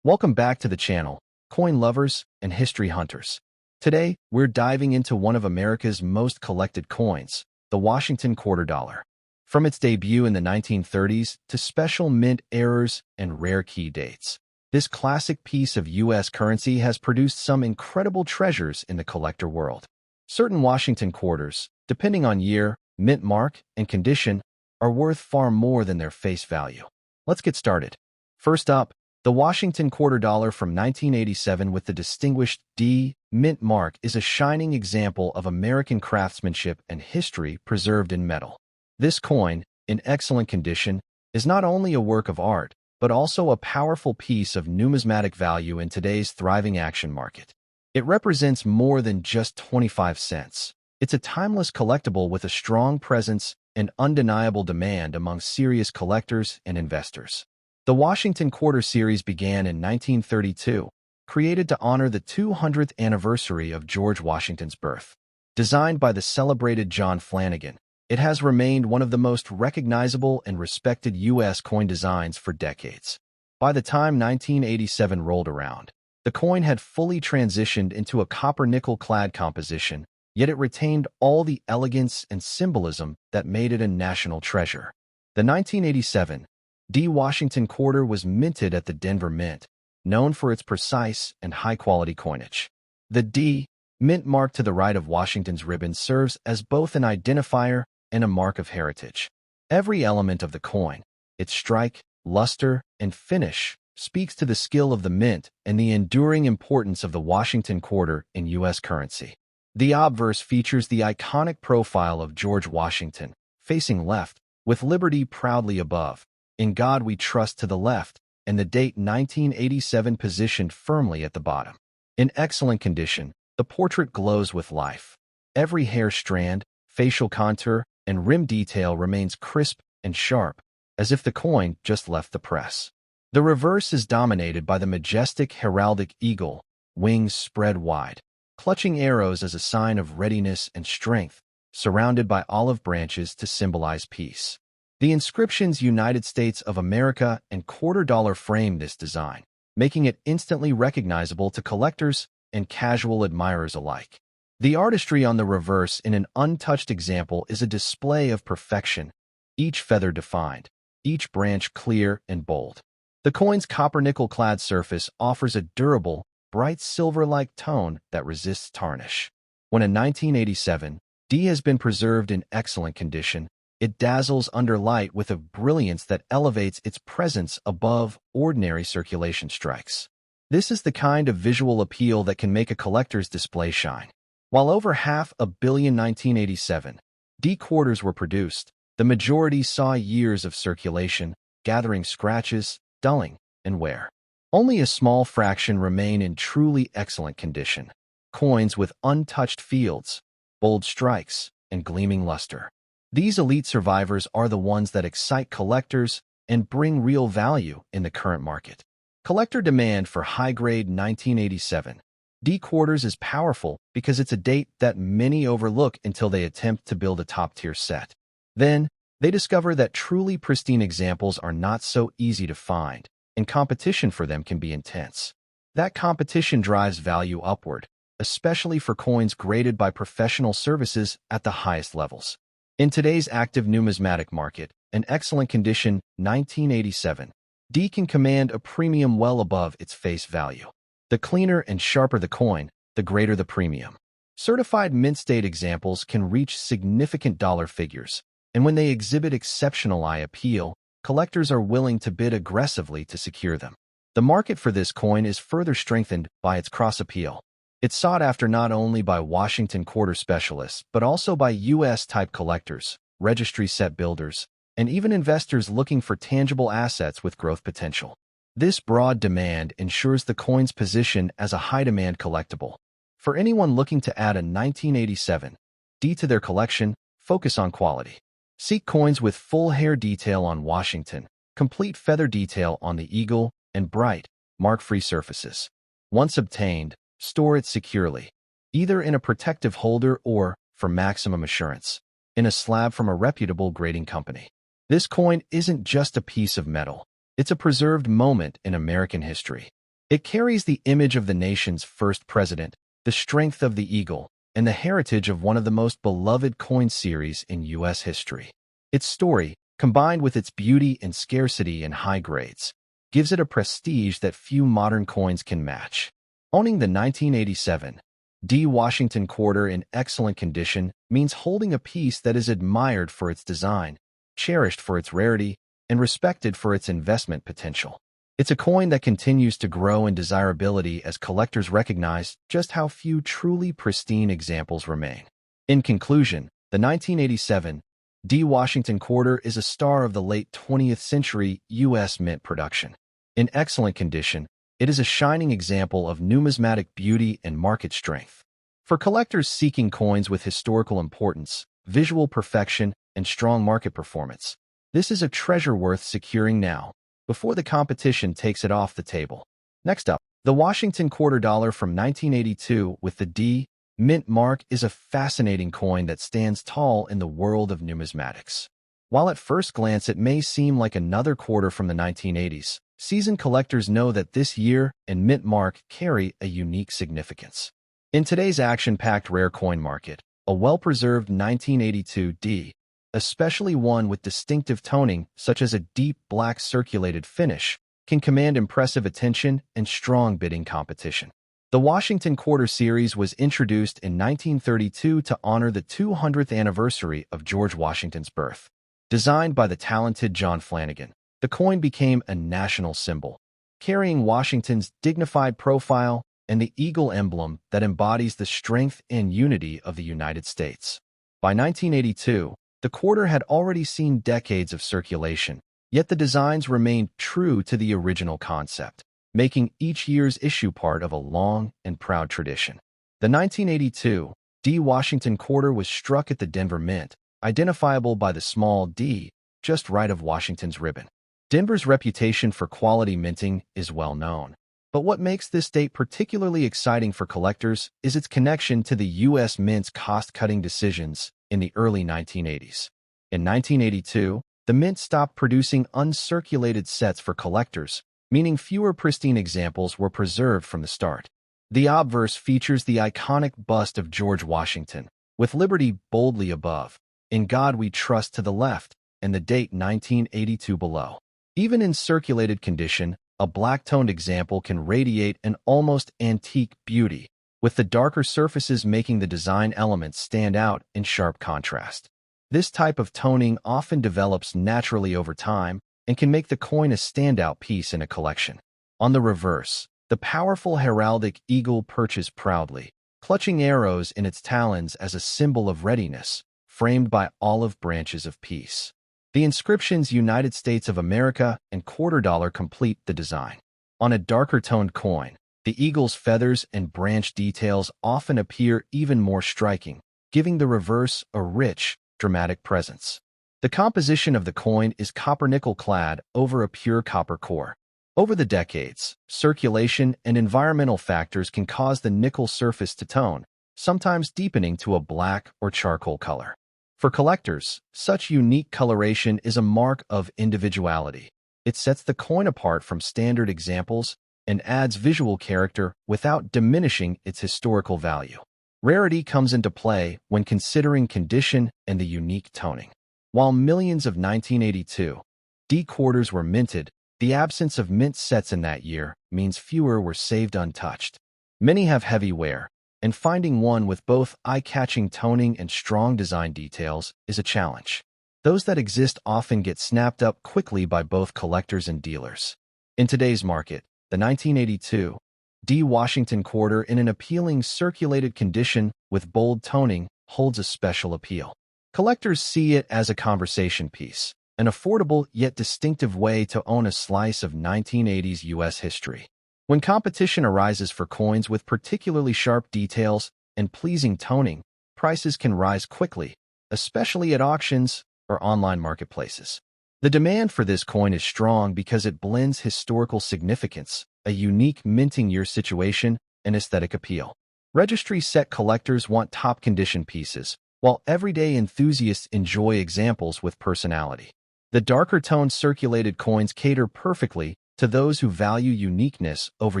Welcome back to the channel, coin lovers and history hunters. Today, we're diving into one of America's most collected coins, the Washington quarter dollar. From its debut in the 1930s to special mint errors and rare key dates, this classic piece of U.S. currency has produced some incredible treasures in the collector world. Certain Washington quarters, depending on year, mint mark, and condition, are worth far more than their face value. Let's get started. First up, the Washington quarter dollar from 1987 with the distinguished D mint mark is a shining example of American craftsmanship and history preserved in metal. This coin, in excellent condition, is not only a work of art, but also a powerful piece of numismatic value in today's thriving action market. It represents more than just 25 cents. It's a timeless collectible with a strong presence and undeniable demand among serious collectors and investors. The Washington Quarter Series began in 1932, created to honor the 200th anniversary of George Washington's birth. Designed by the celebrated John Flanagan, it has remained one of the most recognizable and respected U.S. coin designs for decades. By the time 1987 rolled around, the coin had fully transitioned into a copper-nickel clad composition, yet it retained all the elegance and symbolism that made it a national treasure. The 1987 D. Washington quarter was minted at the Denver Mint, known for its precise and high-quality coinage. The D. mint mark to the right of Washington's ribbon serves as both an identifier and a mark of heritage. Every element of the coin, its strike, luster, and finish, speaks to the skill of the mint and the enduring importance of the Washington quarter in U.S. currency. The obverse features the iconic profile of George Washington, facing left, with liberty proudly above. In God We Trust to the left, and the date 1987 positioned firmly at the bottom. In excellent condition, the portrait glows with life. Every hair strand, facial contour, and rim detail remains crisp and sharp, as if the coin just left the press. The reverse is dominated by the majestic heraldic eagle, wings spread wide, clutching arrows as a sign of readiness and strength, surrounded by olive branches to symbolize peace. The inscriptions United States of America and quarter dollar frame this design, making it instantly recognizable to collectors and casual admirers alike. The artistry on the reverse in an untouched example is a display of perfection, each feather defined, each branch clear and bold. The coin's copper-nickel-clad surface offers a durable, bright silver-like tone that resists tarnish. When a 1987 D has been preserved in excellent condition, it dazzles under light with a brilliance that elevates its presence above ordinary circulation strikes. This is the kind of visual appeal that can make a collector's display shine. While over 500 million 1987 D quarters were produced, the majority saw years of circulation, gathering scratches, dulling, and wear. Only a small fraction remain in truly excellent condition. Coins with untouched fields, bold strikes, and gleaming luster. These elite survivors are the ones that excite collectors and bring real value in the current market. Collector demand for high-grade 1987 D quarters is powerful because it's a date that many overlook until they attempt to build a top-tier set. Then, they discover that truly pristine examples are not so easy to find, and competition for them can be intense. That competition drives value upward, especially for coins graded by professional services at the highest levels. In today's active numismatic market, an excellent condition 1987 D can command a premium well above its face value. The cleaner and sharper the coin, the greater the premium. Certified mint state examples can reach significant dollar figures, and when they exhibit exceptional eye appeal, collectors are willing to bid aggressively to secure them. The market for this coin is further strengthened by its cross appeal. It's sought after not only by Washington quarter specialists, but also by U.S.-type collectors, registry set builders, and even investors looking for tangible assets with growth potential. This broad demand ensures the coin's position as a high-demand collectible. For anyone looking to add a 1987 D to their collection, focus on quality. Seek coins with full hair detail on Washington, complete feather detail on the eagle, and bright, mark-free surfaces. Once obtained, store it securely, either in a protective holder or, for maximum assurance, in a slab from a reputable grading company. This coin isn't just a piece of metal. It's a preserved moment in American history. It carries the image of the nation's first president, the strength of the eagle, and the heritage of one of the most beloved coin series in U.S. history. Its story, combined with its beauty and scarcity in high grades, gives it a prestige that few modern coins can match. Owning the 1987 D. Washington quarter in excellent condition means holding a piece that is admired for its design, cherished for its rarity, and respected for its investment potential. It's a coin that continues to grow in desirability as collectors recognize just how few truly pristine examples remain. In conclusion, the 1987 D. Washington quarter is a star of the late 20th century U.S. mint production. In excellent condition, it is a shining example of numismatic beauty and market strength. For collectors seeking coins with historical importance, visual perfection, and strong market performance, this is a treasure worth securing now, before the competition takes it off the table. Next up, the Washington quarter dollar from 1982 with the D. Mint mark is a fascinating coin that stands tall in the world of numismatics. While at first glance it may seem like another quarter from the 1980s, seasoned collectors know that this year and mint mark carry a unique significance. In today's action-packed rare coin market, a well-preserved 1982 D, especially one with distinctive toning such as a deep black circulated finish, can command impressive attention and strong bidding competition. The Washington Quarter Series was introduced in 1932 to honor the 200th anniversary of George Washington's birth. Designed by the talented John Flanagan, the coin became a national symbol, carrying Washington's dignified profile and the eagle emblem that embodies the strength and unity of the United States. By 1982, the quarter had already seen decades of circulation, yet the designs remained true to the original concept, making each year's issue part of a long and proud tradition. The 1982 D. Washington quarter was struck at the Denver Mint, identifiable by the small D just right of Washington's ribbon. Denver's reputation for quality minting is well known, but what makes this date particularly exciting for collectors is its connection to the U.S. Mint's cost-cutting decisions in the early 1980s. In 1982, the Mint stopped producing uncirculated sets for collectors, meaning fewer pristine examples were preserved from the start. The obverse features the iconic bust of George Washington, with Liberty boldly above, In God We Trust to the left, and the date 1982 below. Even in circulated condition, a black-toned example can radiate an almost antique beauty, with the darker surfaces making the design elements stand out in sharp contrast. This type of toning often develops naturally over time and can make the coin a standout piece in a collection. On the reverse, the powerful heraldic eagle perches proudly, clutching arrows in its talons as a symbol of readiness, framed by olive branches of peace. The inscriptions United States of America and quarter dollar complete the design. On a darker-toned coin, the eagle's feathers and branch details often appear even more striking, giving the reverse a rich, dramatic presence. The composition of the coin is copper-nickel clad over a pure copper core. Over the decades, circulation and environmental factors can cause the nickel surface to tone, sometimes deepening to a black or charcoal color. For collectors, such unique coloration is a mark of individuality. It sets the coin apart from standard examples and adds visual character without diminishing its historical value. Rarity comes into play when considering condition and the unique toning. While millions of 1982 D quarters were minted, the absence of mint sets in that year means fewer were saved untouched. Many have heavy wear, and finding one with both eye-catching toning and strong design details is a challenge. Those that exist often get snapped up quickly by both collectors and dealers. In today's market, the 1982 D. Washington quarter in an appealing circulated condition with bold toning holds a special appeal. Collectors see it as a conversation piece, an affordable yet distinctive way to own a slice of 1980s U.S. history. When competition arises for coins with particularly sharp details and pleasing toning, prices can rise quickly, especially at auctions or online marketplaces. The demand for this coin is strong because it blends historical significance, a unique minting year situation, and aesthetic appeal. Registry set collectors want top-condition pieces, while everyday enthusiasts enjoy examples with personality. The darker-toned circulated coins cater perfectly to those who value uniqueness over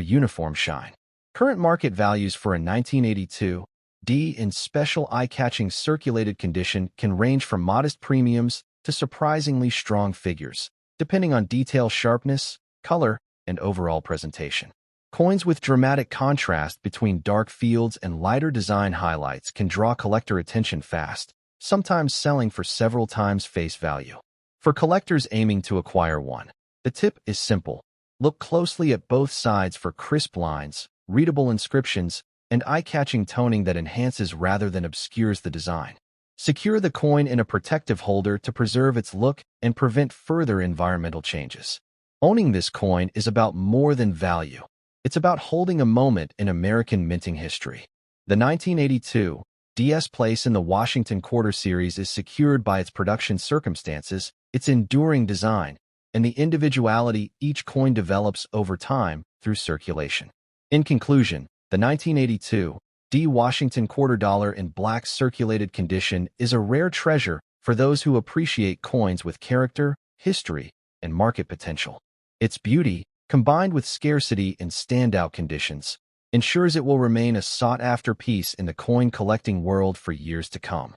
uniform shine. Current market values for a 1982 D in special eye-catching circulated condition can range from modest premiums to surprisingly strong figures, depending on detail sharpness, color, and overall presentation. Coins with dramatic contrast between dark fields and lighter design highlights can draw collector attention fast, sometimes selling for several times face value. For collectors aiming to acquire one, the tip is simple. Look closely at both sides for crisp lines, readable inscriptions, and eye-catching toning that enhances rather than obscures the design. Secure the coin in a protective holder to preserve its look and prevent further environmental changes. Owning this coin is about more than value. It's about holding a moment in American minting history. The 1982 DS place in the Washington Quarter Series is secured by its production circumstances, its enduring design, and the individuality each coin develops over time through circulation. In conclusion, the 1982 D Washington Quarter Dollar in black circulated condition is a rare treasure for those who appreciate coins with character, history, and market potential. Its beauty, combined with scarcity and standout conditions, ensures it will remain a sought-after piece in the coin collecting world for years to come.